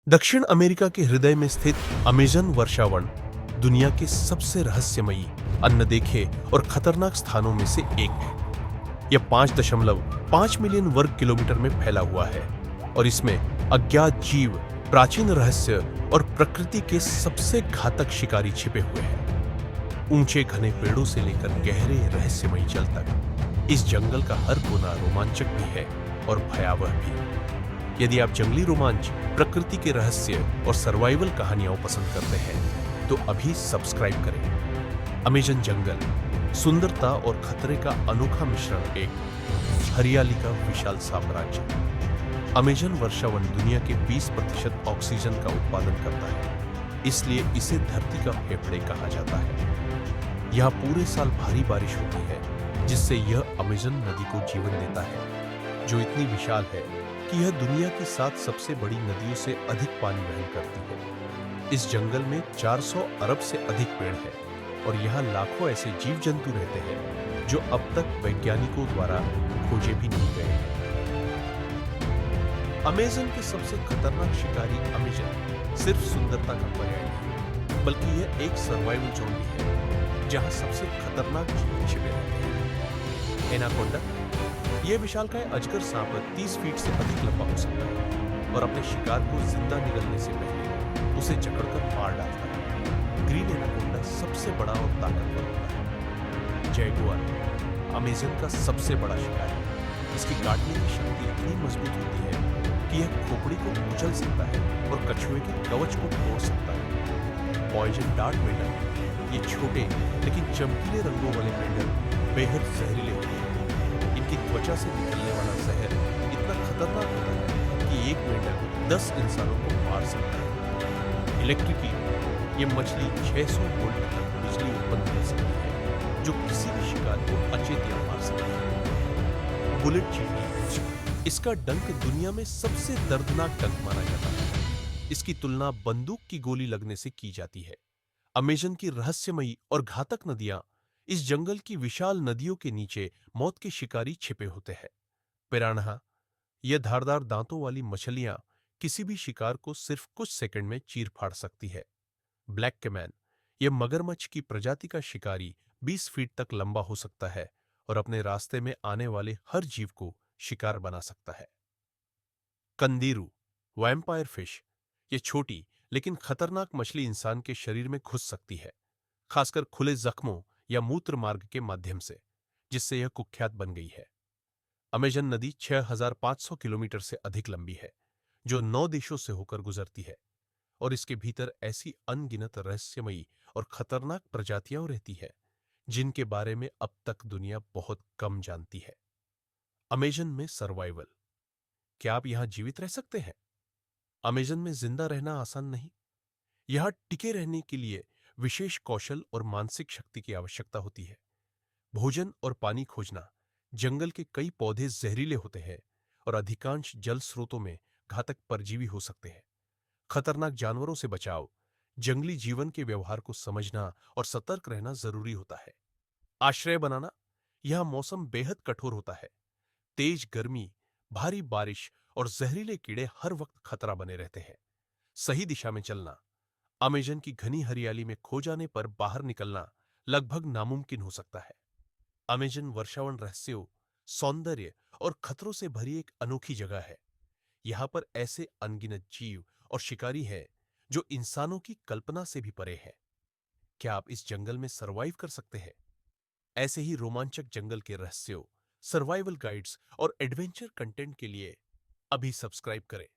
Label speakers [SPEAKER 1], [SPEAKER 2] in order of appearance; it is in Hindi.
[SPEAKER 1] दक्षिण अमेरिका के हृदय में स्थित अमेजन वर्षावन दुनिया के सबसे रहस्यमयी, अनदेखे और खतरनाक स्थानों में से एक है। यह 5.5 मिलियन वर्ग किलोमीटर में फैला हुआ है और इसमें अज्ञात जीव, प्राचीन रहस्य और प्रकृति के सबसे घातक शिकारी छिपे हुए हैं। ऊंचे घने पेड़ों से लेकर गहरे रहस्यमयी जल तक इस जंगल का हर कोना रोमांचक भी है और भयावह भी। यदि आप जंगली रोमांच, प्रकृति के रहस्य और सर्वाइवल कहानियां पसंद करते हैं तो अभी सब्सक्राइब करें। अमेजन जंगल सुंदरता और खतरे का अनोखा मिश्रण, एक हरियाली का विशाल साम्राज्य। अमेजन वर्षावन दुनिया के 20% ऑक्सीजन का उत्पादन करता है, इसलिए इसे धरती का फेफड़े कहा जाता है। यहाँ पूरे साल भारी बारिश होती है, जिससे यह अमेजन नदी को जीवन देता है, जो इतनी विशाल है कि यह दुनिया की 7 सबसे बड़ी नदियों से अधिक पानी वहन करती है। इस जंगल में 400 अरब से अधिक पेड़ हैं और यहाँ लाखों ऐसे जीव जंतु रहते हैं जो अब तक वैज्ञानिकों द्वारा खोजे भी नहीं गए हैं। अमेजन के सबसे खतरनाक शिकारी अमेजन सिर्फ सुंदरता का पर्याय नहीं, बल्कि यह एक सर्वाइवल जोन भी है जहाँ सबसे खतरनाक जीव छिपे रहते हैं। एनाकोंडा, यह विशालकाय अजगर सांप 30 फीट से अधिक लंबा हो सकता है और अपने शिकार को जिंदा निगलने से पहले उसे जकड़कर मार डालता है। ग्रीन एनाकोंडा सबसे बड़ा और ताकतवर होता है। जैगुआर अमेजन का सबसे बड़ा शिकार है। इसकी काटने की शक्ति इतनी मजबूत होती है कि यह खोपड़ी को कुचल सकता है और कछुए के कवच को तोड़ सकता है। पॉइजन डार्ट मेंढक, ये छोटे लेकिन चमकीले रंगों वाले मेंढक बेहद जहरीले होते हैं। इनकी त्वचा से निकलने वाला जहर इतना खतरनाक होता है कि एक मेंढक 10 इंसानों को मार सकता है। इलेक्ट्रिकी, ये मछली 600 वोल्ट तक बिजली उत्पन्न कर सकती है, जो किसी भी शिकार को अचेत मार सकती है। बुलेट चींटी, इसका डंक दुनिया में सबसे दर्दनाक डंक माना जाता है। इसकी तुलना बंदूक की गोली लगने से की जाती है। अमेजन की रहस्यमयी और घातक नदियां, इस जंगल की विशाल नदियों के नीचे मौत के शिकारी छिपे होते हैं। पिरान्हा, यह धारदार दांतों वाली मछलियां किसी भी शिकार को सिर्फ कुछ सेकंड में चीर फाड़ सकती है। ब्लैक कैमन, यह मगरमच्छ की प्रजाति का शिकारी 20 फीट तक लंबा हो सकता है और अपने रास्ते में आने वाले हर जीव को शिकार बना सकता है। कंदीरू, वैम्पायर फिश, यह छोटी लेकिन खतरनाक मछली इंसान के शरीर में घुस सकती है, खासकर खुले जख्मों या मूत्र मार्ग के माध्यम से, जिससे यह कुख्यात बन गई है। अमेजन नदी 6500 किलोमीटर से अधिक लंबी है, जो 9 देशों से होकर गुजरती है और इसके भीतर ऐसी अनगिनत रहस्यमयी और खतरनाक प्रजातियां रहती है जिनके बारे में अब तक दुनिया बहुत कम जानती है। अमेजन में सर्वाइवल, क्या आप यहां जीवित रह सकते हैं? अमेजन में जिंदा रहना आसान नहीं। यहां टिके रहने के लिए विशेष कौशल और मानसिक शक्ति की आवश्यकता होती है। भोजन और पानी खोजना, जंगल के कई पौधे जहरीले होते हैं और अधिकांश जल स्रोतों में घातक परजीवी हो सकते हैं। खतरनाक जानवरों से बचाव, जंगली जीवन के व्यवहार को समझना और सतर्क रहना जरूरी होता है। आश्रय बनाना, यह मौसम बेहद कठोर होता है। तेज गर्मी, भारी बारिश और जहरीले कीड़े हर वक्त खतरा बने रहते हैं। सही दिशा में चलना, अमेजन की घनी हरियाली में खो जाने पर बाहर निकलना लगभग नामुमकिन हो सकता है। अमेजन वर्षावन रहस्यों, सौंदर्य और खतरों से भरी एक अनोखी जगह है। यहाँ पर ऐसे अनगिनत जीव और शिकारी हैं जो इंसानों की कल्पना से भी परे है। क्या आप इस जंगल में सरवाइव कर सकते हैं? ऐसे ही रोमांचक जंगल के रहस्यों, सर्वाइवल गाइड्स और एडवेंचर कंटेंट के लिए अभी सब्सक्राइब करें।